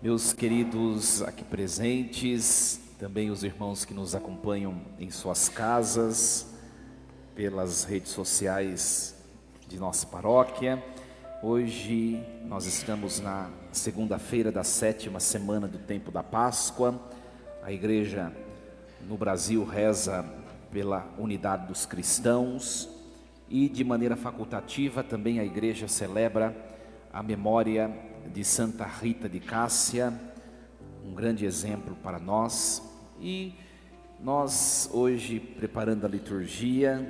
Meus queridos aqui presentes, também os irmãos que nos acompanham em suas casas, pelas redes sociais de nossa paróquia. Hoje nós estamos na segunda-feira da 7ª semana do tempo da Páscoa. A igreja no Brasil reza pela unidade dos cristãos e de maneira facultativa também a igreja celebra a memória de Santa Rita de Cássia, um grande exemplo para nós. E nós hoje, preparando a liturgia,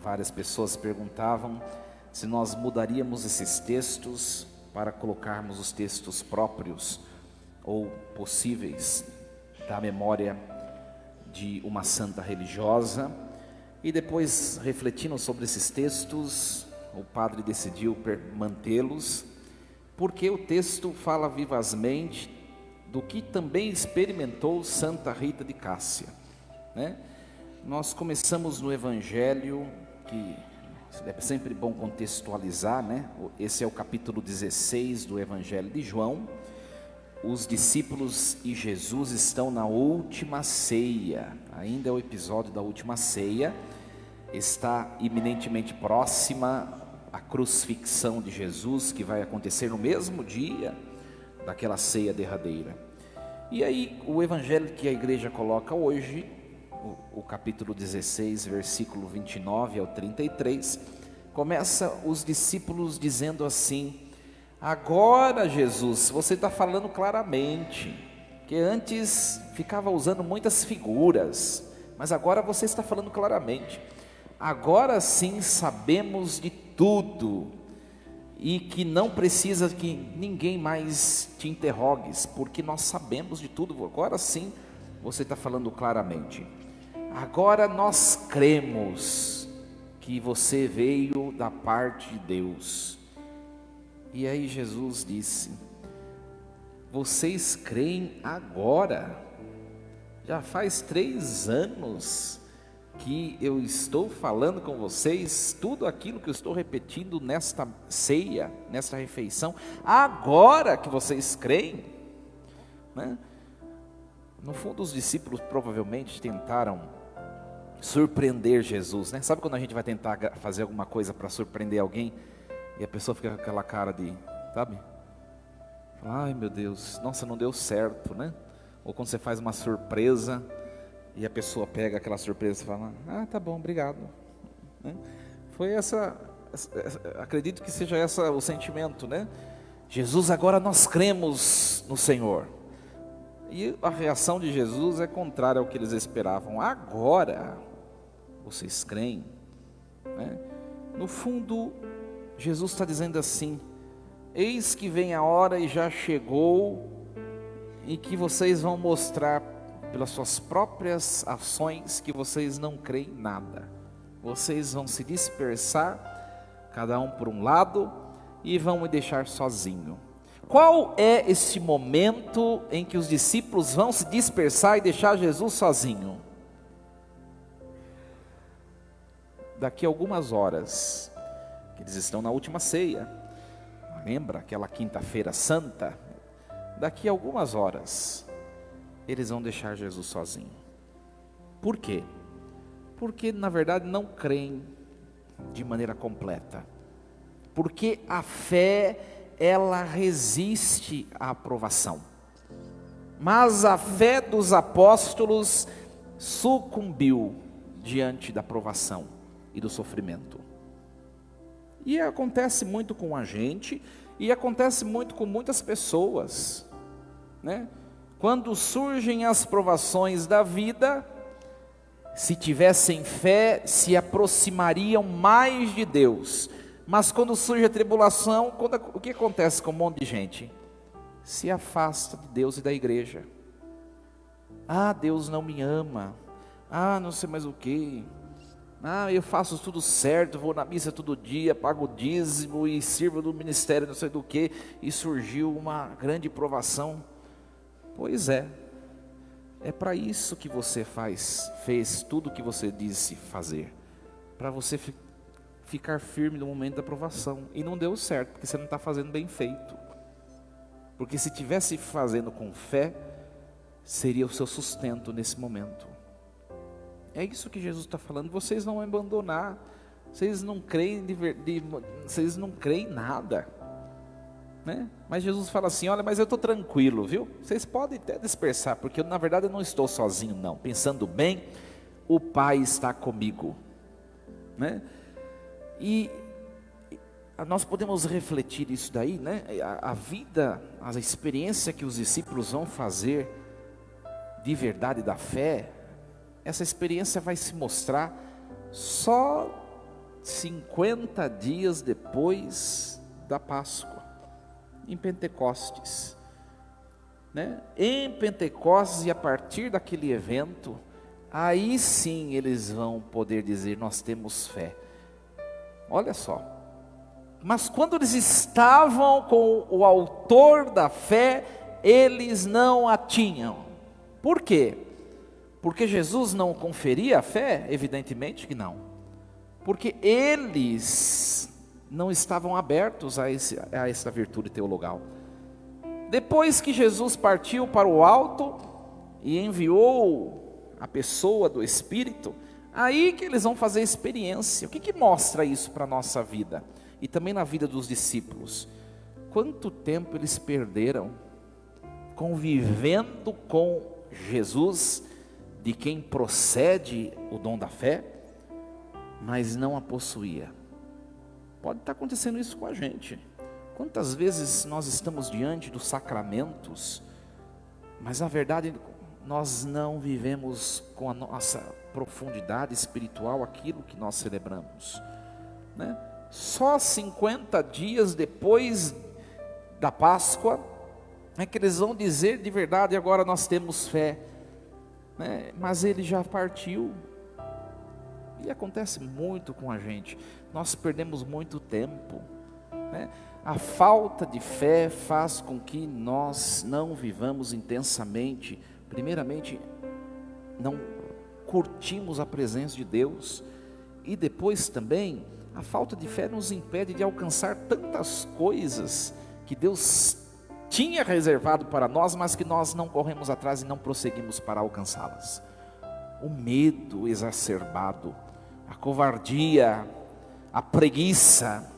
várias pessoas perguntavam se nós mudaríamos esses textos para colocarmos os textos próprios ou possíveis da memória de uma santa religiosa. E depois, refletindo sobre esses textos, o padre decidiu mantê-los, porque o texto fala vivazmente do que também experimentou Santa Rita de Cássia, né? Nós começamos no Evangelho, que é sempre bom contextualizar, né? Esse é o capítulo 16 do Evangelho de João. Os discípulos e Jesus estão na última ceia, ainda é o episódio da última ceia. Está iminentemente próxima a crucifixão de Jesus, que vai acontecer no mesmo dia daquela ceia derradeira. E aí o evangelho que a igreja coloca hoje, o capítulo 16, versículo 29 ao 33, começa os discípulos dizendo assim: agora Jesus, você está falando claramente, que antes ficava usando muitas figuras, mas agora você está falando claramente. Agora sim sabemos de tudo, e que não precisa que ninguém mais te interrogues, porque nós sabemos de tudo. Agora sim você está falando claramente. Agora nós cremos que você veio da parte de Deus. E aí Jesus disse: vocês creem agora? Já faz 3 anos que eu estou falando com vocês, tudo aquilo que eu estou repetindo nesta ceia, nesta refeição, agora que vocês creem, né? No fundo, os discípulos provavelmente tentaram surpreender Jesus, né? Sabe quando a gente vai tentar fazer alguma coisa para surpreender alguém e a pessoa fica com aquela cara de, sabe? Ai meu Deus, nossa, não deu certo, né? Ou quando você faz uma surpresa e a pessoa pega aquela surpresa e fala: ah, tá bom, obrigado, né? Foi acredito que seja esse o sentimento, né? Jesus, agora nós cremos no Senhor. E a reação de Jesus é contrária ao que eles esperavam. Agora vocês creem, né? No fundo, Jesus está dizendo assim: eis que vem a hora e já chegou, em que vocês vão mostrar pelas suas próprias ações que vocês não creem em nada. Vocês vão se dispersar, cada um por um lado, e vão me deixar sozinho. Qual é esse momento em que os discípulos vão se dispersar e deixar Jesus sozinho? Daqui a algumas horas, que eles estão na última ceia. Lembra aquela quinta-feira santa? Daqui a algumas horas eles vão deixar Jesus sozinho. Por quê? Porque na verdade não creem de maneira completa. Porque a fé, ela resiste à aprovação. Mas a fé dos apóstolos sucumbiu diante da provação e do sofrimento. E acontece muito com a gente, e acontece muito com muitas pessoas, né? Quando surgem as provações da vida, se tivessem fé, se aproximariam mais de Deus. Mas quando surge a tribulação, o que acontece com um monte de gente? Se afasta de Deus e da igreja. Ah, Deus não me ama. Ah, não sei mais o que. Ah, eu faço tudo certo, vou na missa todo dia, pago o dízimo e sirvo no ministério não sei do que. E surgiu uma grande provação. Pois é para isso que você fez tudo o que você disse fazer, para você ficar firme no momento da provação, e não deu certo, porque você não está fazendo bem feito. Porque se estivesse fazendo com fé, seria o seu sustento nesse momento. É isso que Jesus está falando. Vocês não vão abandonar. Vocês não creem vocês não creem em nada, né? Mas Jesus fala assim: olha, mas eu estou tranquilo, viu? Vocês podem até dispersar, porque na verdade eu não estou sozinho não. Pensando bem, o Pai está comigo, né? E nós podemos refletir isso daí, né? A vida, a experiência que os discípulos vão fazer de verdade da fé, essa experiência vai se mostrar só 50 dias depois da Páscoa, em Pentecostes, né? Em Pentecostes, e a partir daquele evento, aí sim eles vão poder dizer: nós temos fé. Olha só, mas quando eles estavam com o autor da fé, eles não a tinham. Por quê? Porque Jesus não conferia a fé? Evidentemente que não. Porque eles não estavam abertos a essa virtude teologal. Depois que Jesus partiu para o alto e enviou a pessoa do Espírito, aí que eles vão fazer experiência. O que mostra isso para a nossa vida? E também na vida dos discípulos. Quanto tempo eles perderam convivendo com Jesus, de quem procede o dom da fé, mas não a possuía. Pode estar acontecendo isso com a gente. Quantas vezes nós estamos diante dos sacramentos, mas na verdade nós não vivemos com a nossa profundidade espiritual aquilo que nós celebramos, né? Só 50 dias depois da Páscoa é que eles vão dizer de verdade: agora nós temos fé, né? Mas ele já partiu. E acontece muito com a gente, nós perdemos muito tempo, né? A falta de fé faz com que nós não vivamos intensamente. Primeiramente, não curtimos a presença de Deus, e depois também, a falta de fé nos impede de alcançar tantas coisas que Deus tinha reservado para nós, mas que nós não corremos atrás e não prosseguimos para alcançá-las. O medo exacerbado, a covardia, a preguiça,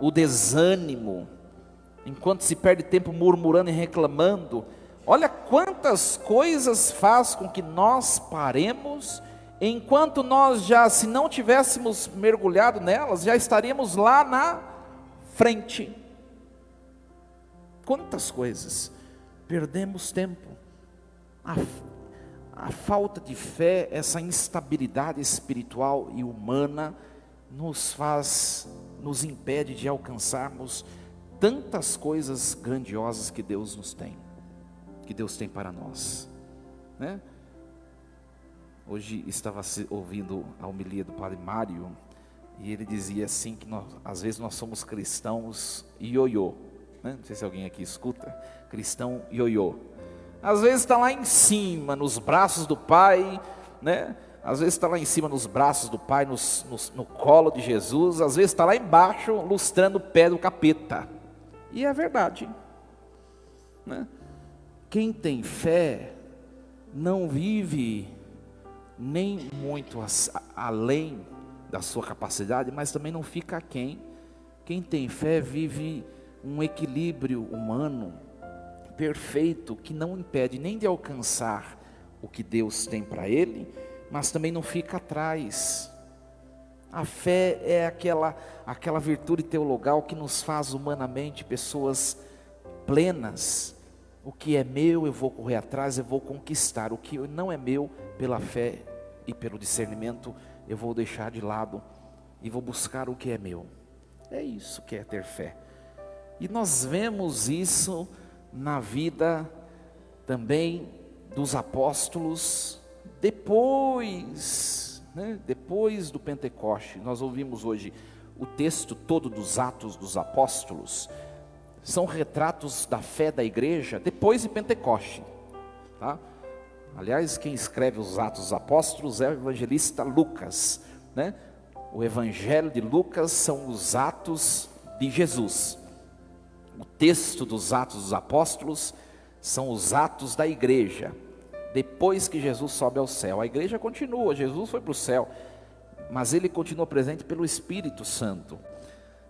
o desânimo, enquanto se perde tempo murmurando e reclamando. Olha quantas coisas faz com que nós paremos, enquanto nós já, se não tivéssemos mergulhado nelas, já estaríamos lá na frente. Quantas coisas, perdemos tempo. A falta de fé, essa instabilidade espiritual e humana, nos impede de alcançarmos tantas coisas grandiosas que Deus nos tem, que Deus tem para nós, né? Hoje estava ouvindo a homilia do Padre Mário, e ele dizia assim que às vezes nós somos cristãos ioiô, né? Não sei se alguém aqui escuta, cristão ioiô. Às vezes está lá em cima, nos braços do Pai, né? Às vezes está lá em cima nos braços do Pai, no colo de Jesus. Às vezes está lá embaixo, lustrando o pé do capeta. E é verdade, né? Quem tem fé não vive nem muito além da sua capacidade, mas também não fica aquém. Quem tem fé vive um equilíbrio humano perfeito, que não impede nem de alcançar o que Deus tem para ele, mas também não fica atrás. A fé é aquela virtude teologal que nos faz humanamente pessoas plenas. O que é meu eu vou correr atrás, eu vou conquistar. O que não é meu, pela fé e pelo discernimento, eu vou deixar de lado e vou buscar o que é meu. É isso que é ter fé. E nós vemos isso na vida também dos apóstolos, depois do Pentecoste. Nós ouvimos hoje o texto todo dos Atos dos Apóstolos, são retratos da fé da igreja depois de Pentecoste, tá? Aliás, quem escreve os Atos dos Apóstolos é o evangelista Lucas, né? O evangelho de Lucas são os atos de Jesus. o texto dos Atos dos Apóstolos são os atos da igreja, depois que Jesus sobe ao céu. A igreja continua, Jesus foi para o céu, mas ele continua presente pelo Espírito Santo,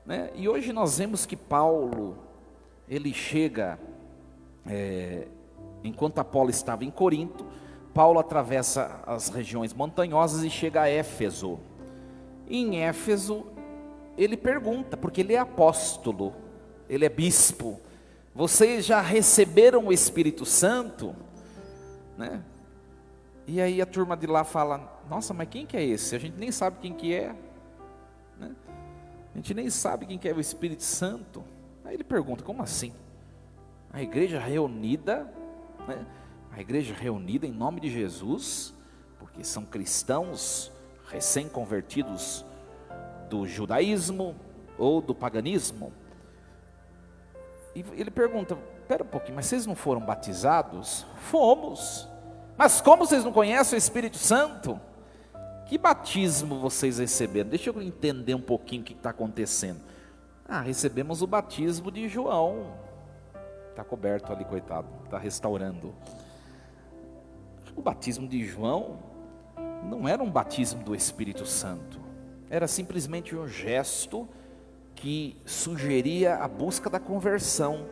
né? E hoje nós vemos que Paulo, ele chega, enquanto Apolo estava em Corinto, Paulo atravessa as regiões montanhosas e chega a Éfeso. E em Éfeso, ele pergunta, porque ele é apóstolo, ele é bispo: vocês já receberam o Espírito Santo? Né? E aí a turma de lá fala: nossa, mas quem que é esse? A gente nem sabe quem que é, né? A gente nem sabe quem que é o Espírito Santo. Aí ele pergunta: como assim? A igreja reunida, né? A igreja reunida em nome de Jesus, porque são cristãos recém-convertidos do judaísmo ou do paganismo. E ele pergunta: espera um pouquinho, mas vocês não foram batizados? Fomos. Mas como vocês não conhecem o Espírito Santo? Que batismo vocês receberam? Deixa eu entender um pouquinho o que está acontecendo. Recebemos o batismo de João. Está coberto ali, coitado, está restaurando. O batismo de João não era um batismo do Espírito Santo, era simplesmente um gesto que sugeria a busca da conversão.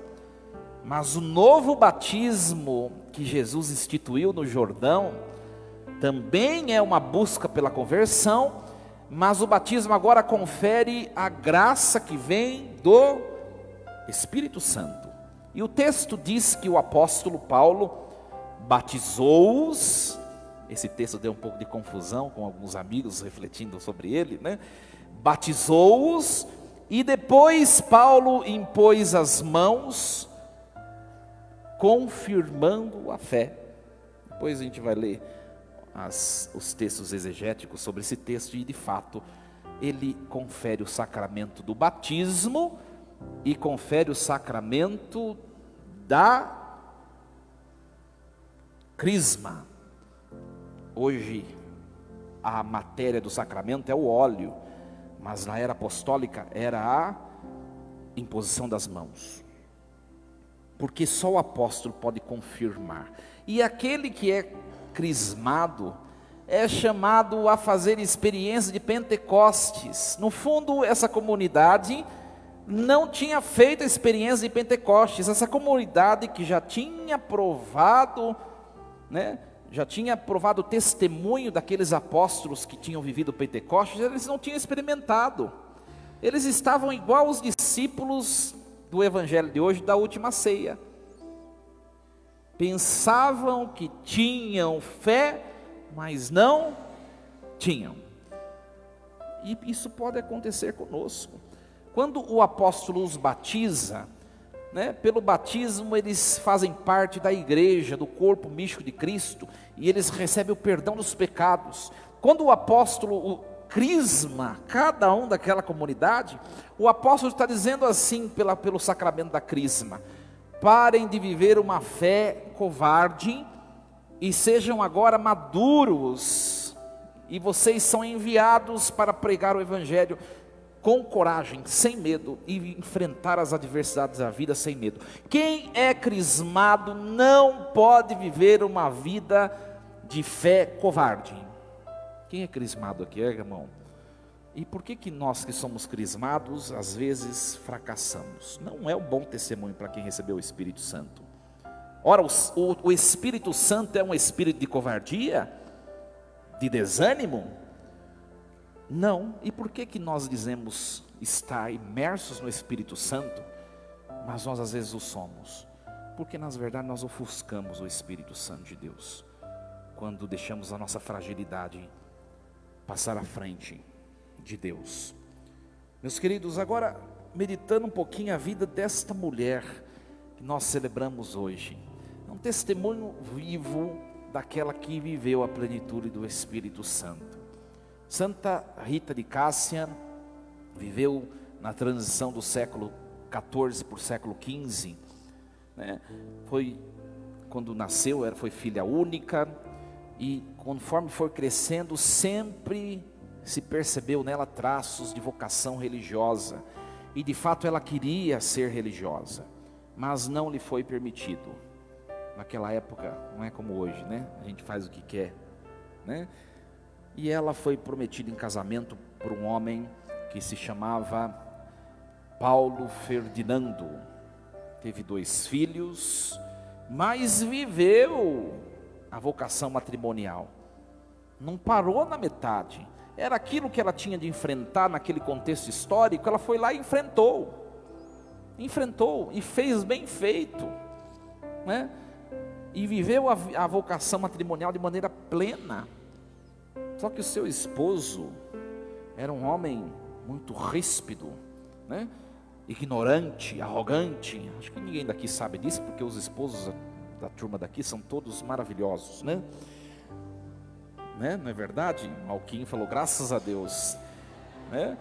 Mas o novo batismo que Jesus instituiu no Jordão também é uma busca pela conversão, mas o batismo agora confere a graça que vem do Espírito Santo. E o texto diz que o apóstolo Paulo batizou-os. Esse texto deu um pouco de confusão com alguns amigos refletindo sobre ele, né? Batizou-os, e depois Paulo impôs as mãos, confirmando a fé. Depois a gente vai ler os textos exegéticos sobre esse texto, e de fato ele confere o sacramento do batismo e confere o sacramento da crisma. Hoje a matéria do sacramento é o óleo, mas na era apostólica era a imposição das mãos, porque só o apóstolo pode confirmar. E aquele que é crismado é chamado a fazer experiência de Pentecostes. No fundo, essa comunidade não tinha feito a experiência de Pentecostes. Essa comunidade que já tinha provado, né, já tinha provado o testemunho daqueles apóstolos que tinham vivido Pentecostes, eles não tinham experimentado. Eles estavam igual os discípulos do evangelho de hoje, da última ceia. Pensavam que tinham fé, mas não tinham. E isso pode acontecer conosco. Quando o apóstolo os batiza, né, pelo batismo eles fazem parte da igreja, do corpo místico de Cristo, e eles recebem o perdão dos pecados. Quando o apóstolo crisma cada um daquela comunidade, o apóstolo está dizendo assim, pelo sacramento da crisma: parem de viver uma fé covarde e sejam agora maduros, e vocês são enviados para pregar o evangelho com coragem, sem medo, e enfrentar as adversidades da vida sem medo. Quem é crismado não pode viver uma vida de fé covarde. Quem é crismado aqui, irmão? E por que nós que somos crismados, às vezes fracassamos? Não é um bom testemunho para quem recebeu o Espírito Santo. Ora, o Espírito Santo é um espírito de covardia? De desânimo? Não. E por que nós dizemos estar imersos no Espírito Santo, mas nós às vezes o somos? Porque na verdade nós ofuscamos o Espírito Santo de Deus, quando deixamos a nossa fragilidade passar à frente de Deus. Meus queridos, agora meditando um pouquinho a vida desta mulher que nós celebramos hoje, é um testemunho vivo daquela que viveu a plenitude do Espírito Santo. Santa Rita de Cássia viveu na transição do século XIV para o século XV, né? Quando nasceu, foi filha única, e conforme foi crescendo, sempre se percebeu nela traços de vocação religiosa. E de fato ela queria ser religiosa, mas não lhe foi permitido. Naquela época, não é como hoje, né? A gente faz o que quer, né? E ela foi prometida em casamento por um homem que se chamava Paulo Ferdinando. Teve 2 filhos, mas viveu a vocação matrimonial. Não parou na metade. Era aquilo que ela tinha de enfrentar naquele contexto histórico, ela foi lá e enfrentou e fez bem feito, né? E viveu a vocação matrimonial de maneira plena. Só que o seu esposo era um homem muito ríspido, né? Ignorante, arrogante. Acho que ninguém daqui sabe disso, porque os esposos da turma daqui são todos maravilhosos, né? Não é verdade? Malquinho falou, graças a Deus, né?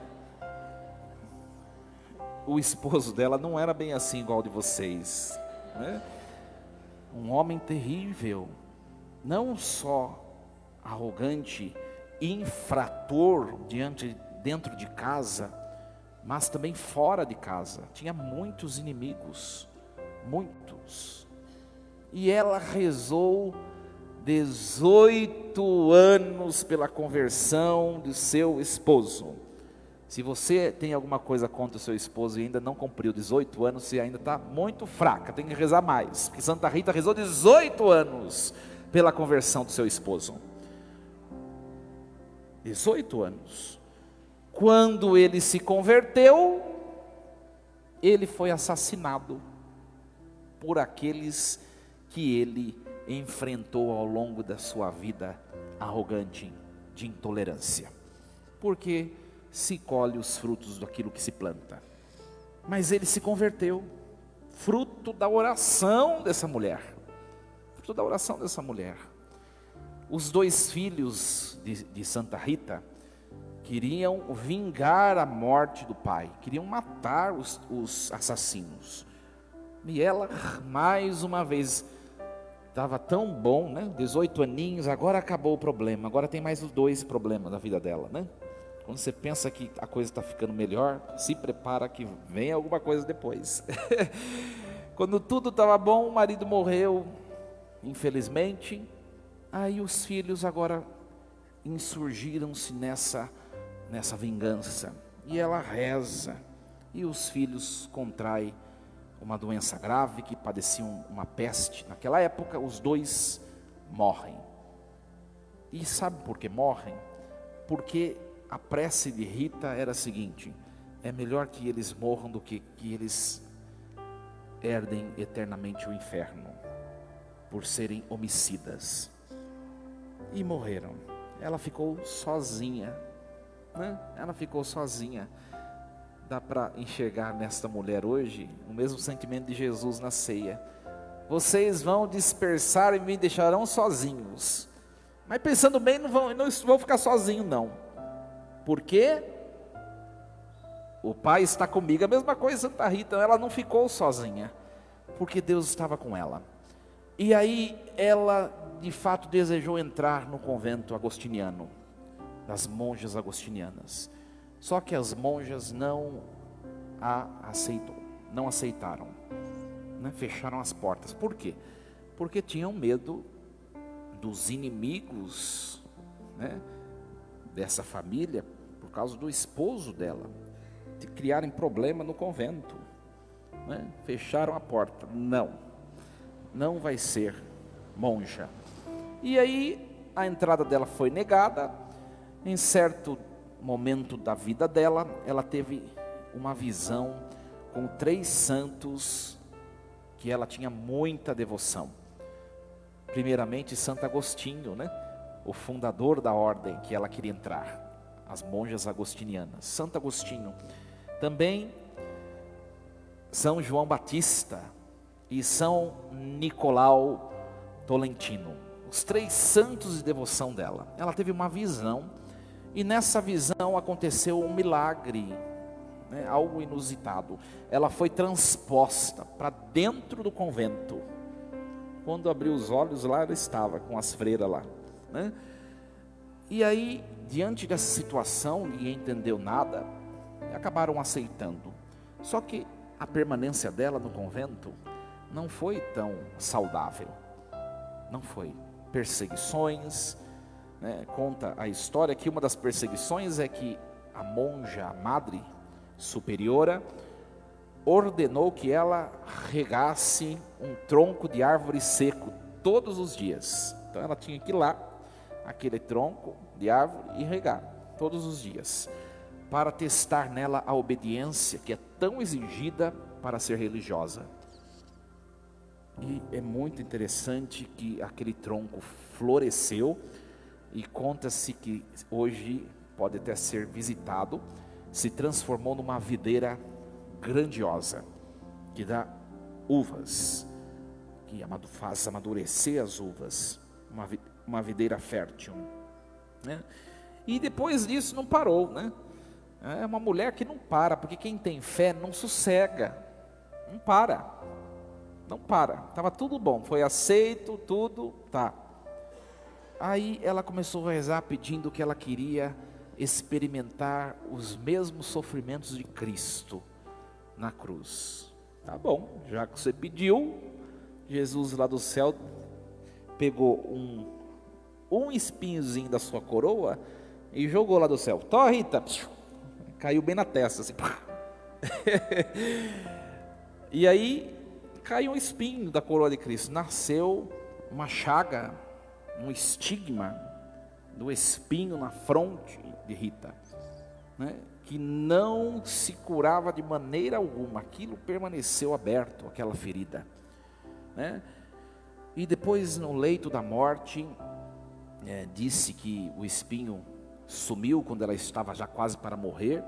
O esposo dela não era bem assim igual de vocês, né? Um homem terrível, não só arrogante, infrator dentro de casa, mas também fora de casa. Tinha muitos inimigos, muitos. E ela rezou 18 anos pela conversão do seu esposo. Se você tem alguma coisa contra o seu esposo e ainda não cumpriu 18 anos, você ainda está muito fraca, tem que rezar mais. Porque Santa Rita rezou 18 anos pela conversão do seu esposo. 18 anos. Quando ele se converteu, ele foi assassinado por aqueles que ele enfrentou ao longo da sua vida arrogante, de intolerância. Porque se colhe os frutos daquilo que se planta. Mas ele se converteu, fruto da oração dessa mulher. Fruto da oração dessa mulher. Os 2 filhos de Santa Rita queriam vingar a morte do pai, queriam matar os assassinos. E ela, mais uma vez, estava tão bom, né? 18 aninhos, agora acabou o problema, agora tem mais os 2 problemas na vida dela, né? Quando você pensa que a coisa está ficando melhor, se prepara que vem alguma coisa depois. Quando tudo estava bom, o marido morreu, infelizmente. Aí os filhos agora insurgiram-se nessa vingança. E ela reza. E os filhos contraem uma doença grave, que padeciam uma peste. Naquela época, os 2 morrem. E sabe por que morrem? Porque a prece de Rita era a seguinte: é melhor que eles morram do que eles herdem eternamente o inferno, por serem homicidas. E morreram. Ela ficou sozinha, né? Ela ficou sozinha. Dá para enxergar nesta mulher hoje o mesmo sentimento de Jesus na ceia. Vocês vão dispersar e me deixarão sozinhos. Mas pensando bem, não vão ficar sozinhos não. Porque o Pai está comigo. A mesma coisa Santa Rita, ela não ficou sozinha, porque Deus estava com ela. E aí ela de fato desejou entrar no convento agostiniano, das monjas agostinianas. Só que as monjas não aceitaram, né? Fecharam as portas. Por quê? Porque tinham medo dos inimigos, né, dessa família, por causa do esposo dela, de criarem problema no convento, né? Fecharam a porta. Não vai ser monja. E aí a entrada dela foi negada. Em certo momento da vida dela, ela teve uma visão com 3 santos que ela tinha muita devoção. Primeiramente Santo Agostinho, né? O fundador da ordem que ela queria entrar, as monjas agostinianas. Santo Agostinho. Também São João Batista e São Nicolau Tolentino. Os 3 santos de devoção dela. Ela teve uma visão, e nessa visão aconteceu um milagre, né? Algo inusitado. Ela foi transposta para dentro do convento. Quando abriu os olhos, lá ela estava com as freiras lá, né? E aí, diante dessa situação, ninguém entendeu nada, e acabaram aceitando. Só que a permanência dela no convento não foi tão saudável, não foi. Perseguições, né? Conta a história que uma das perseguições é que a monja, a madre superiora, ordenou que ela regasse um tronco de árvore seco todos os dias. Então ela tinha que ir lá, aquele tronco de árvore, e regar todos os dias, para testar nela a obediência que é tão exigida para ser religiosa. E é muito interessante que aquele tronco floresceu, e conta-se que hoje pode até ser visitado, se transformou numa videira grandiosa, que dá uvas, que faz amadurecer as uvas, uma videira fértil, né? E depois disso não parou, né? É uma mulher que não para, porque quem tem fé não sossega, não para, estava tudo bom, foi aceito, tudo, tá. Aí ela começou a rezar pedindo que ela queria experimentar os mesmos sofrimentos de Cristo na cruz. Tá bom, já que você pediu, Jesus lá do céu pegou um espinhozinho da sua coroa e jogou lá do céu. Tó, Rita, caiu bem na testa, assim. E aí caiu um espinho da coroa de Cristo, nasceu uma chaga, um estigma do espinho na fronte de Rita, né? Que não se curava de maneira alguma, aquilo permaneceu aberto, aquela ferida, né? E depois, no leito da morte, disse que o espinho sumiu quando ela estava já quase para morrer,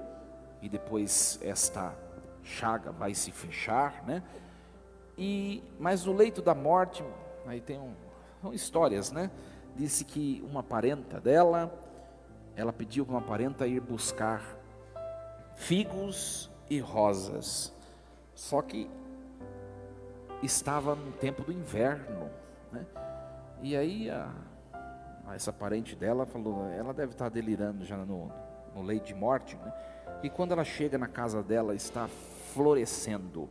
e depois esta chaga vai se fechar, né? Mas no leito da morte, aí são histórias, né? Disse que uma parenta dela, ela pediu para uma parenta ir buscar figos e rosas, só que estava no tempo do inverno, né? E aí essa parente dela falou, ela deve estar delirando já no leito de morte, né? E quando ela chega na casa dela, está florescendo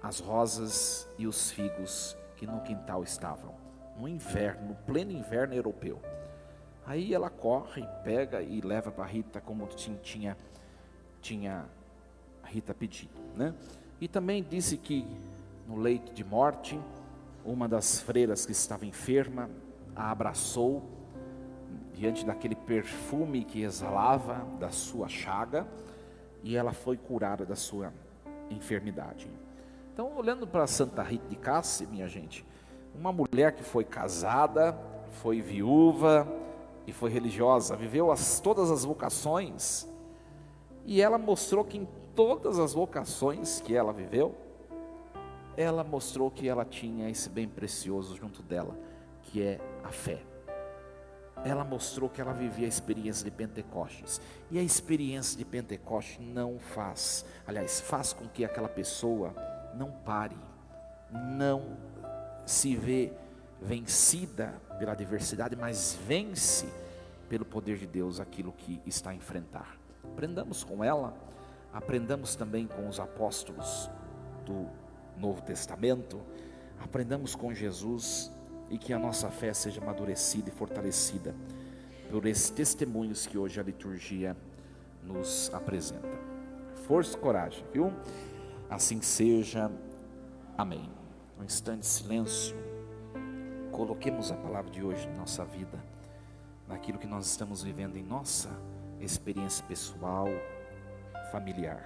as rosas e os figos que no quintal estavam, no inverno, no pleno inverno europeu. Aí ela corre, pega e leva para Rita, como tinha a Rita pedido, né? E também disse que no leito de morte, uma das freiras que estava enferma a abraçou diante daquele perfume que exalava da sua chaga, e ela foi curada da sua enfermidade. Então, olhando para Santa Rita de Cássia, minha gente, uma mulher que foi casada, foi viúva e foi religiosa, viveu todas as vocações, e ela mostrou que em todas as vocações que ela viveu, ela mostrou que ela tinha esse bem precioso junto dela, que é a fé. Ela mostrou que ela vivia a experiência de Pentecostes, e a experiência de Pentecostes faz com que aquela pessoa não pare, não se vê vencida pela adversidade, mas vence pelo poder de Deus aquilo que está a enfrentar. Aprendamos com ela, aprendamos também com os apóstolos do Novo Testamento, aprendamos com Jesus, e que a nossa fé seja amadurecida e fortalecida por esses testemunhos que hoje a liturgia nos apresenta. Força e coragem, viu? Assim seja, amém. Um instante de silêncio, coloquemos a palavra de hoje na nossa vida, naquilo que nós estamos vivendo em nossa experiência pessoal, familiar.